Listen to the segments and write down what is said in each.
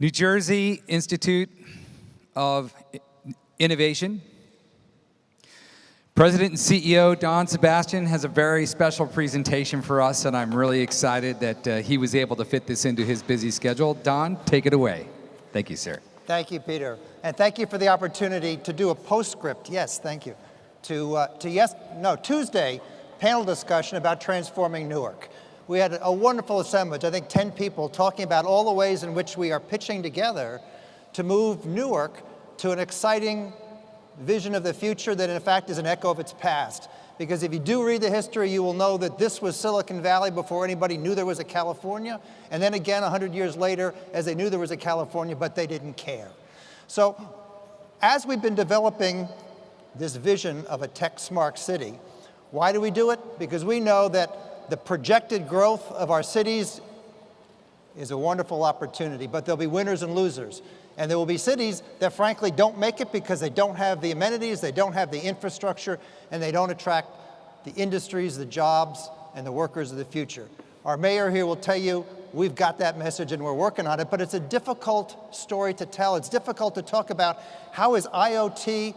New Jersey Institute of Innovation. President and CEO Don Sebastian has a very special presentation for us, and I'm really excited that he was able to fit this into his busy schedule. Don, take it away. Thank you, sir. Thank you, Peter. And thank you for the opportunity to do a postscript. Yes, thank you. Tuesday panel discussion about transforming Newark. We had a wonderful assemblage, I think 10 people, talking about all the ways in which we are pitching together to move Newark to an exciting vision of the future that in fact is an echo of its past. Because if you do read the history, you will know that this was Silicon Valley before anybody knew there was a California, and then again 100 years later as they knew there was a California, but they didn't care. So as we've been developing this vision of a tech-smart city, why do we do it? Because we know that the projected growth of our cities is a wonderful opportunity, but there'll be winners and losers. And there will be cities that frankly don't make it because they don't have the amenities, they don't have the infrastructure, and they don't attract the industries, the jobs, and the workers of the future. Our mayor here will tell you we've got that message and we're working on it, but it's a difficult story to tell. It's difficult to talk about how is IoT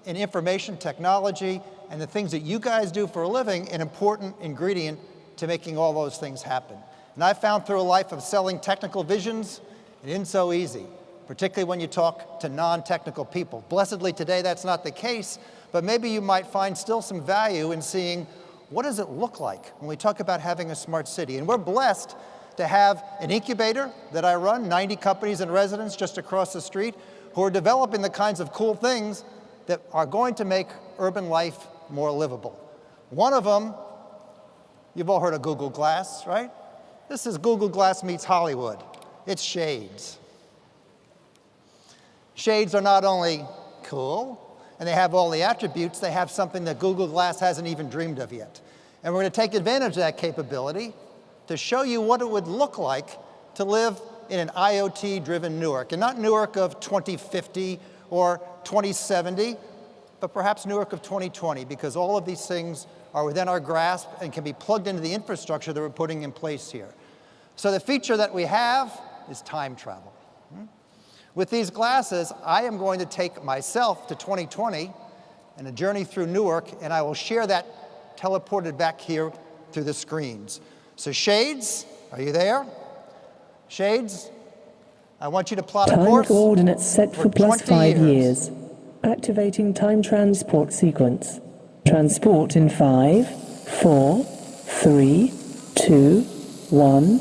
and information technology and the things that you guys do for a living an important ingredient to making all those things happen. And I found through a life of selling technical visions, it isn't so easy, particularly when you talk to non-technical people. Blessedly today that's not the case, but maybe you might find still some value in seeing what does it look like when we talk about having a smart city. And we're blessed to have an incubator that I run, 90 companies and residents just across the street, who are developing the kinds of cool things that are going to make urban life more livable. One of them, you've all heard of Google Glass, right? This is Google Glass meets Hollywood. It's shades. Shades are not only cool, and they have all the attributes, they have something that Google Glass hasn't even dreamed of yet. And we're going to take advantage of that capability to show you what it would look like to live in an IoT-driven Newark. And not Newark of 2050 or 2070, but perhaps Newark of 2020, because all of these things are within our grasp and can be plugged into the infrastructure that we're putting in place here. So the feature that we have is time travel. With these glasses, I am going to take myself to 2020 and a journey through Newark, and I will share that teleported back here through the screens. So Shades, are you there? Shades, I want you to plot a course. Time coordinates set for plus 5 years. Activating time transport sequence. Transport in 5, 4, 3, 2, 1.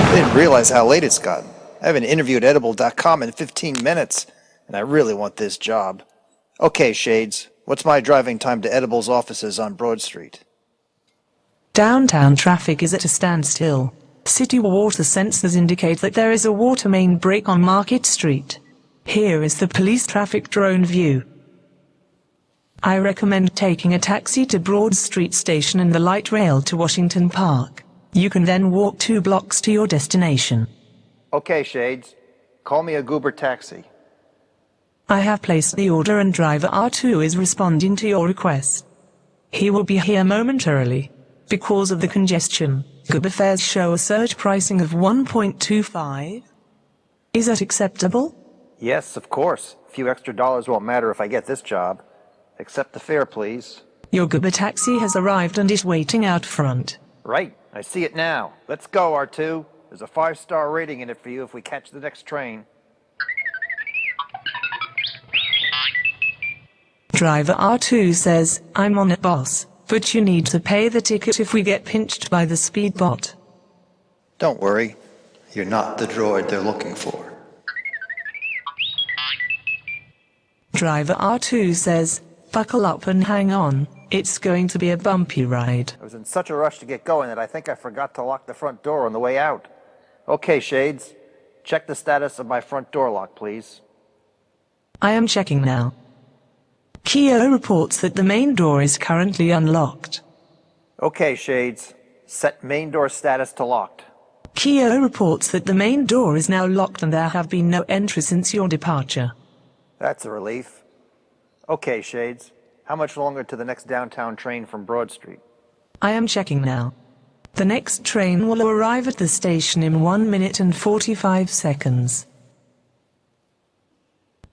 I didn't realize how late it's gotten. I have an interview at edible.com in 15 minutes, and I really want this job. Okay, Shades, what's my driving time to Edible's offices on Broad Street? Downtown traffic is at a standstill. City water sensors indicate that there is a water main break on Market Street. Here is the police traffic drone view. I recommend taking a taxi to Broad Street Station and the light rail to Washington Park. You can then walk 2 blocks to your destination. Okay, Shades, call me a Goober taxi. I have placed the order and driver R2 is responding to your request. He will be here momentarily. Because of the congestion, Goober fares show a surge pricing of 1.25. Is that acceptable? Yes, of course. A few extra dollars won't matter if I get this job. Accept the fare, please. Your Goober taxi has arrived and is waiting out front. Right, I see it now. Let's go, R2. There's a 5-star rating in it for you if we catch the next train. Driver R2 says, I'm on it, boss, but you need to pay the ticket if we get pinched by the speed bot. Don't worry, you're not the droid they're looking for. Driver R2 says, buckle up and hang on, it's going to be a bumpy ride. I was in such a rush to get going that I think I forgot to lock the front door on the way out. Okay, Shades, check the status of my front door lock, please. I am checking now. Kia reports that the main door is currently unlocked. Okay, Shades, set main door status to locked. Kia reports that the main door is now locked and there have been no entry since your departure. That's a relief. Okay, Shades, how much longer to the next downtown train from Broad Street? I am checking now. The next train will arrive at the station in 1 minute and 45 seconds.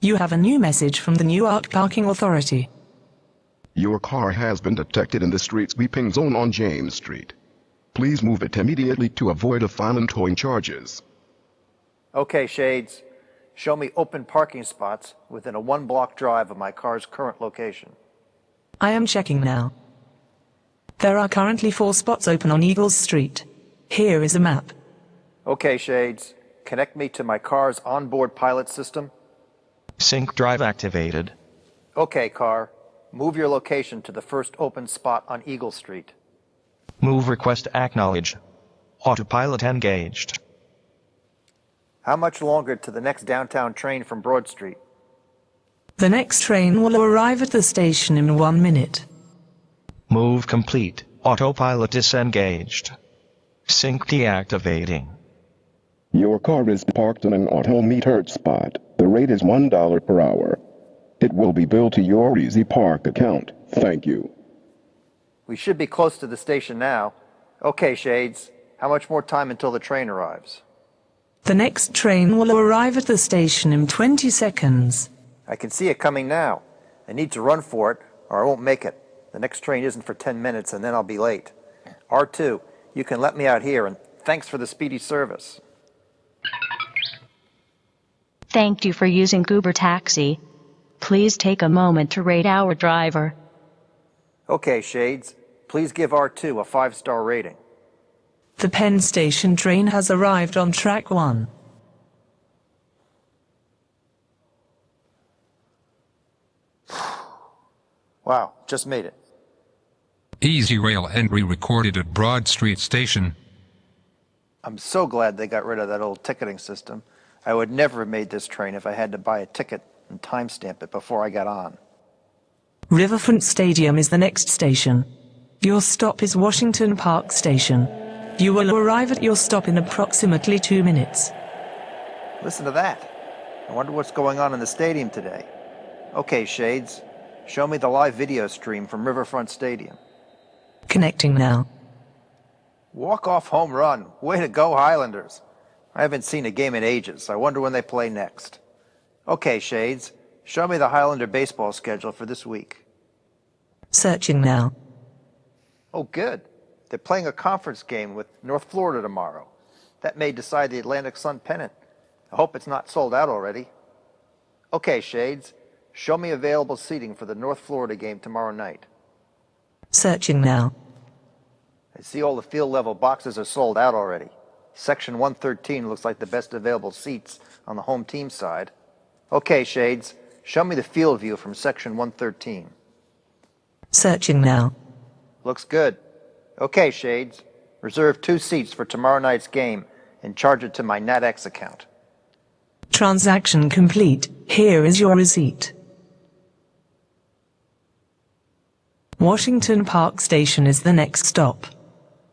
You have a new message from the Newark Parking Authority. Your car has been detected in the street sweeping zone on James Street. Please move it immediately to avoid a fine and towing charges. Okay, Shades. Show me open parking spots within a 1-block drive of my car's current location. I am checking now. There are currently 4 spots open on Eagles Street. Here is a map. Okay, Shades. Connect me to my car's onboard pilot system. Sync drive activated. Okay, car. Move your location to the first open spot on Eagle Street. Move request acknowledged. Autopilot engaged. How much longer to the next downtown train from Broad Street? The next train will arrive at the station in 1 minute. Move complete. Autopilot disengaged. Sync deactivating. Your car is parked in an auto-metered spot. The rate is $1 per hour. It will be billed to your Easy Park account. Thank you. We should be close to the station now. Okay, Shades. How much more time until the train arrives? The next train will arrive at the station in 20 seconds. I can see it coming now. I need to run for it, or I won't make it. The next train isn't for 10 minutes, and then I'll be late. R2, you can let me out here, and thanks for the speedy service. Thank you for using Uber Taxi. Please take a moment to rate our driver. Okay, Shades. Please give R2 a 5-star rating. The Penn Station train has arrived on track 1. Wow, just made it. Easy Rail entry recorded at Broad Street Station. I'm so glad they got rid of that old ticketing system. I would never have made this train if I had to buy a ticket and timestamp it before I got on. Riverfront Stadium is the next station. Your stop is Washington Park Station. You will arrive at your stop in approximately 2 minutes. Listen to that. I wonder what's going on in the stadium today. Okay, Shades. Show me the live video stream from Riverfront Stadium. Connecting now. Walk-off home run. Way to go, Highlanders. I haven't seen a game in ages. I wonder when they play next. Okay, Shades. Show me the Highlander baseball schedule for this week. Searching now. Oh, good. They're playing a conference game with North Florida tomorrow. That may decide the Atlantic Sun pennant. I hope it's not sold out already. Okay, Shades. Show me available seating for the North Florida game tomorrow night. Searching now. I see all the field level boxes are sold out already. Section 113 looks like the best available seats on the home team side. Okay, Shades. Show me the field view from Section 113. Searching now. Looks good. Okay, Shades. Reserve 2 seats for tomorrow night's game and charge it to my NatX account. Transaction complete. Here is your receipt. Washington Park Station is the next stop.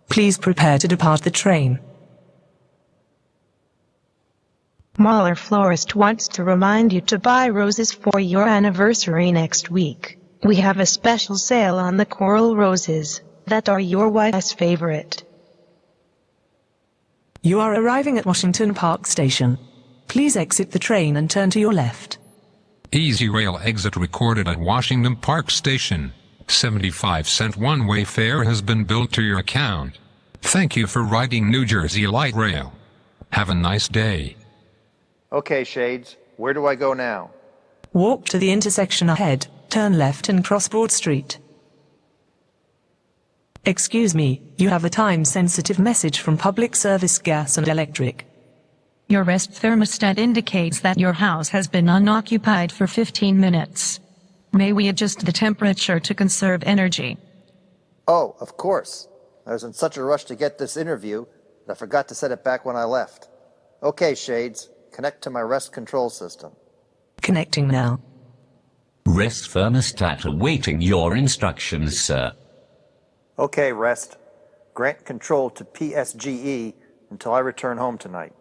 Please prepare to depart the train. Mahler Florist wants to remind you to buy roses for your anniversary next week. We have a special sale on the coral roses that are your wife's favorite. You are arriving at Washington Park Station. Please exit the train and turn to your left. Easy Rail exit recorded at Washington Park Station. 75-cent one-way fare has been billed to your account. Thank you for riding New Jersey Light Rail. Have a nice day. Okay, Shades. Where do I go now? Walk to the intersection ahead, turn left and cross Broad Street. Excuse me, you have a time-sensitive message from Public Service Gas and Electric. Your REST thermostat indicates that your house has been unoccupied for 15 minutes. May we adjust the temperature to conserve energy? Oh, of course. I was in such a rush to get this interview that I forgot to set it back when I left. Okay, Shades. Connect to my REST control system. Connecting now. REST thermostat awaiting your instructions, sir. Okay, REST. Grant control to PSGE until I return home tonight.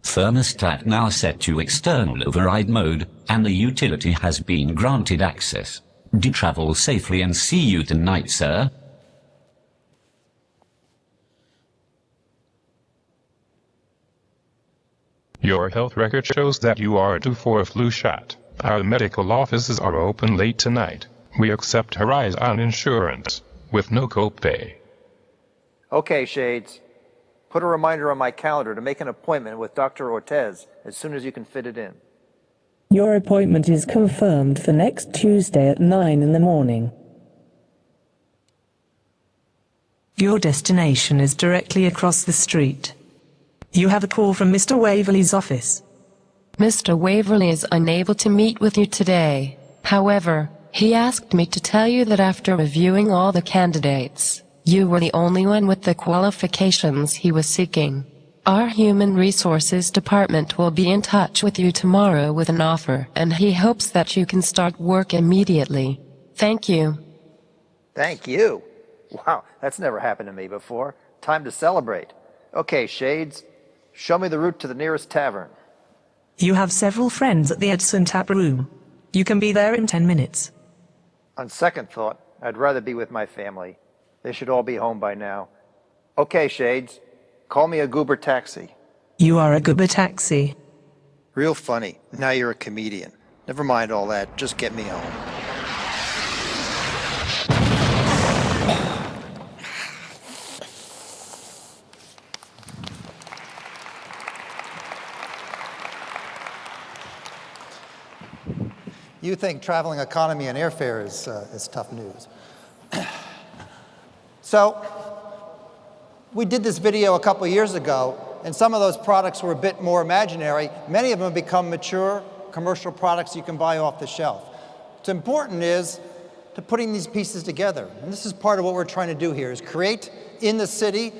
Thermostat now set to external override mode, and the utility has been granted access. Do travel safely and see you tonight, sir. Your health record shows that you are due for a flu shot. Our medical offices are open late tonight. We accept Horizon insurance with no copay. Okay, Shades. Put a reminder on my calendar to make an appointment with Dr. Ortez as soon as you can fit it in. Your appointment is confirmed for next Tuesday at 9 in the morning. Your destination is directly across the street. You have a call from Mr. Waverley's office. Mr. Waverley is unable to meet with you today. However, he asked me to tell you that after reviewing all the candidates, you were the only one with the qualifications he was seeking. Our Human Resources Department will be in touch with you tomorrow with an offer, and he hopes that you can start work immediately. Thank you. Thank you. Wow, that's never happened to me before. Time to celebrate. Okay, Shades, show me the route to the nearest tavern. You have several friends at the Edson Tap Room. You can be there in 10 minutes. On second thought, I'd rather be with my family. They should all be home by now. Okay, Shades, call me a goober taxi. You are a goober taxi. Real funny. Now you're a comedian. Never mind all that. Just get me home. You think traveling economy and airfare is tough news. So we did this video a couple years ago, and some of those products were a bit more imaginary. Many of them have become mature commercial products you can buy off the shelf. What's important is to putting these pieces together. And this is part of what we're trying to do here, is create in the city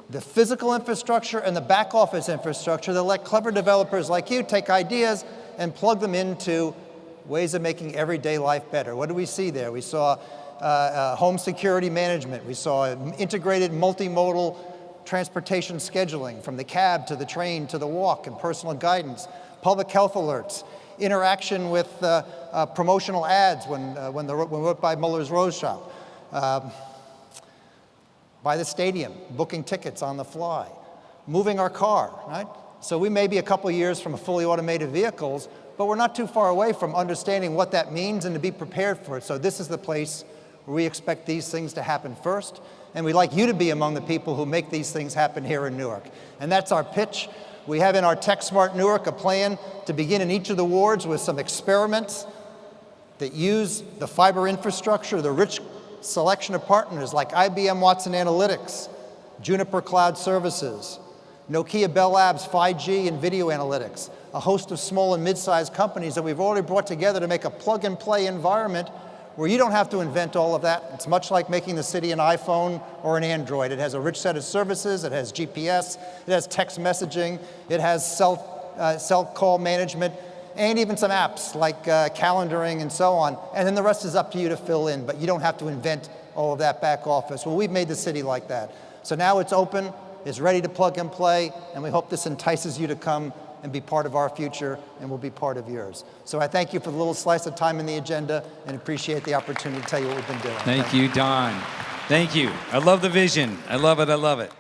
the physical infrastructure and the back office infrastructure that let clever developers like you take ideas and plug them into ways of making everyday life better. What do we see there? We saw home security management. We saw integrated multimodal transportation scheduling, from the cab to the train to the walk, and personal guidance, public health alerts, interaction with promotional ads when we went by Muller's Rose Shop, by the stadium, booking tickets on the fly, moving our car, right? So we may be a couple years from fully automated vehicles, but we're not too far away from understanding what that means and to be prepared for it. So this is the place where we expect these things to happen first, and we'd like you to be among the people who make these things happen here in Newark. And that's our pitch. We have in our Tech Smart Newark a plan to begin in each of the wards with some experiments that use the fiber infrastructure, the rich selection of partners like IBM Watson Analytics, Juniper Cloud Services, Nokia Bell Labs 5G and video analytics, a host of small and mid-sized companies that we've already brought together to make a plug-and-play environment where you don't have to invent all of that. It's much like making the city an iPhone or an Android. It has a rich set of services, it has GPS, it has text messaging, it has cell call management, and even some apps like calendaring and so on. And then the rest is up to you to fill in, but you don't have to invent all of that back office. Well, we've made the city like that. So now it's open, it's ready to plug and play, and we hope this entices you to come and be part of our future, and we'll be part of yours. So I thank you for the little slice of time in the agenda and appreciate the opportunity to tell you what we've been doing. Thank you, Don. Thank you. I love the vision. I love it. I love it.